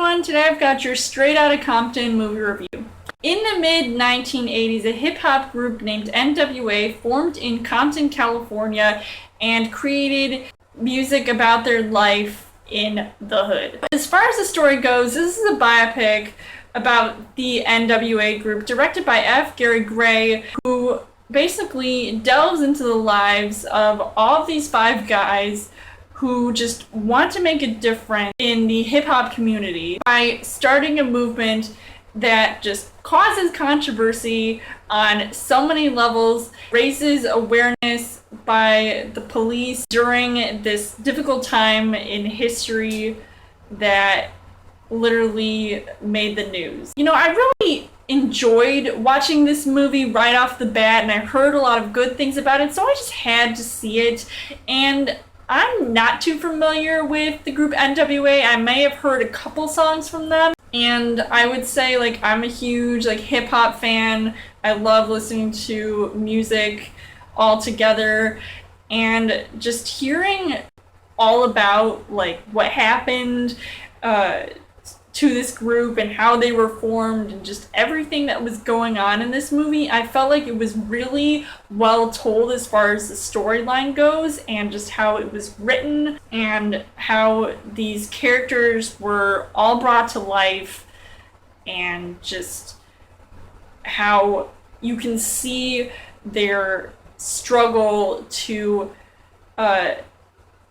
everyone, today I've got your Straight Outta Compton movie review. In the mid-1980s, a hip-hop group named N.W.A. formed in Compton, California, and created music about their life in the hood. As far as the story goes, this is a biopic about the N.W.A. group, directed by F. Gary Gray, who basically delves into the lives of all of these five guys who just want to make a difference in the hip-hop community by starting a movement that just causes controversy on so many levels, raises awareness by the police during this difficult time in history that literally made the news. You know, I really enjoyed watching this movie right off the bat, and I heard a lot of good things about it, so I just had to see it. And I'm not too familiar with the group N.W.A. I may have heard a couple songs from them, and I would say, like, I'm a huge, like, hip-hop fan. I love listening to music all together, and just hearing all about, like, what happened to this group and how they were formed and just everything that was going on in this movie, I felt like it was really well told as far as the storyline goes, and just how it was written and how these characters were all brought to life, and just how you can see their struggle to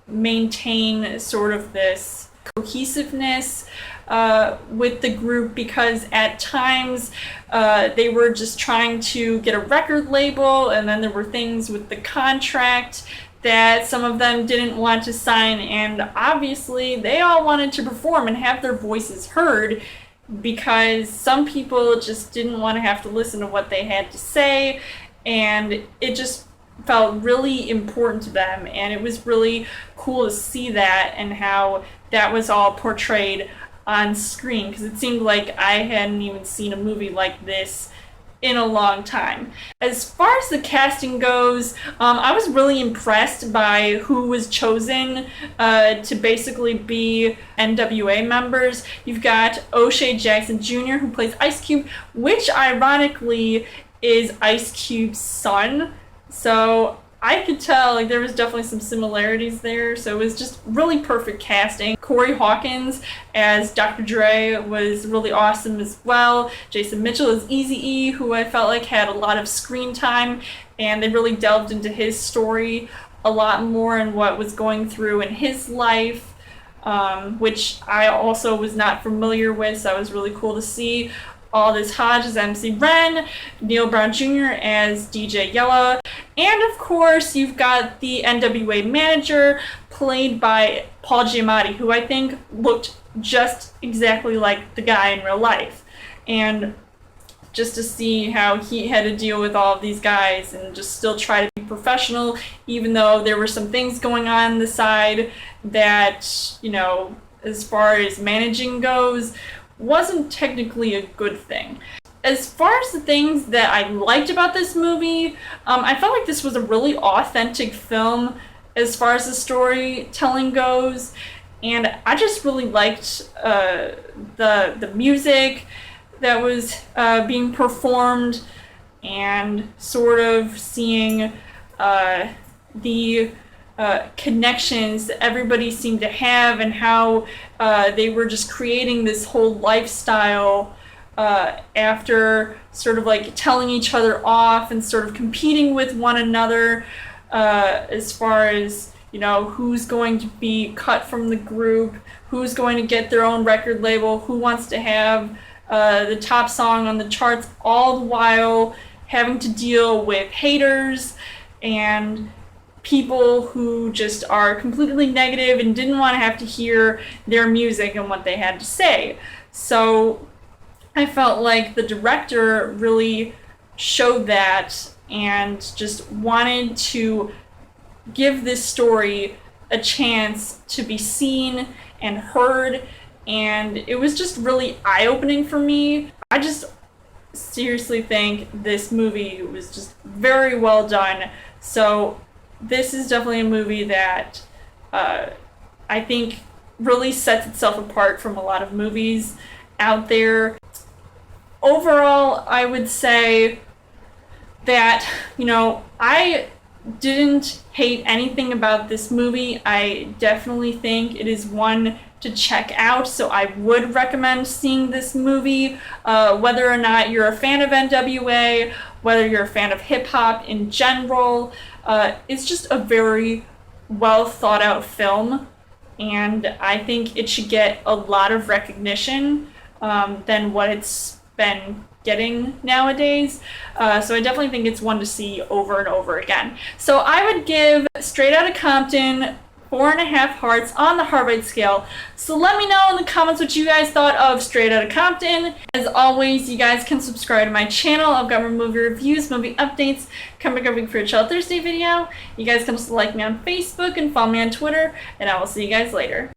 maintain sort of this cohesiveness with the group, because at times they were just trying to get a record label, and then there were things with the contract that some of them didn't want to sign, and obviously they all wanted to perform and have their voices heard, because some people just didn't want to have to listen to what they had to say, and it just felt really important to them, and it was really cool to see that and how that was all portrayed on screen, because it seemed like I hadn't even seen a movie like this in a long time. As far as the casting goes, I was really impressed by who was chosen to basically be N.W.A. members. You've got O'Shea Jackson Jr., who plays Ice Cube, which ironically is Ice Cube's son. So I could tell, like, there was definitely some similarities there, so it was just really perfect casting. Corey Hawkins as Dr. Dre was really awesome as well. Jason Mitchell as Eazy-E, who I felt like had a lot of screen time, and they really delved into his story a lot more and what was going through in his life, which I also was not familiar with, so it was really cool to see. Aldous Hodge as MC Ren, Neil Brown Jr. as DJ Yella, and of course you've got the N.W.A. manager, played by Paul Giamatti, who I think looked just exactly like the guy in real life. And just to see how he had to deal with all of these guys and just still try to be professional, even though there were some things going on the side that, you know, as far as managing goes, wasn't technically a good thing. As far as the things that I liked about this movie, I felt like this was a really authentic film as far as the storytelling goes, and I just really liked the music that was being performed, and sort of seeing the connections that everybody seemed to have, and how they were just creating this whole lifestyle after sort of like telling each other off and sort of competing with one another as far as, you know, who's going to be cut from the group, who's going to get their own record label, who wants to have the top song on the charts, all the while having to deal with haters and people who just are completely negative and didn't want to have to hear their music and what they had to say. So I felt like the director really showed that and just wanted to give this story a chance to be seen and heard, and it was just really eye-opening for me. I just seriously think this movie was just very well done. So this is definitely a movie that I think really sets itself apart from a lot of movies out there. Overall, I would say that, I didn't hate anything about this movie. I definitely think it is one to check out, so I would recommend seeing this movie, whether or not you're a fan of N.W.A, whether you're a fan of hip-hop in general. It's just a very well thought out film, and I think it should get a lot of recognition than what it's been getting nowadays. So I definitely think it's one to see over and over again. So I would give Straight Outta Compton 4.5 hearts on the heart rate scale. So let me know in the comments what you guys thought of Straight Outta Compton. As always, you guys can subscribe to my channel. I've got more movie reviews, movie updates coming up for a Chill Thursday video. You guys can also like me on Facebook and follow me on Twitter, and I will see you guys later.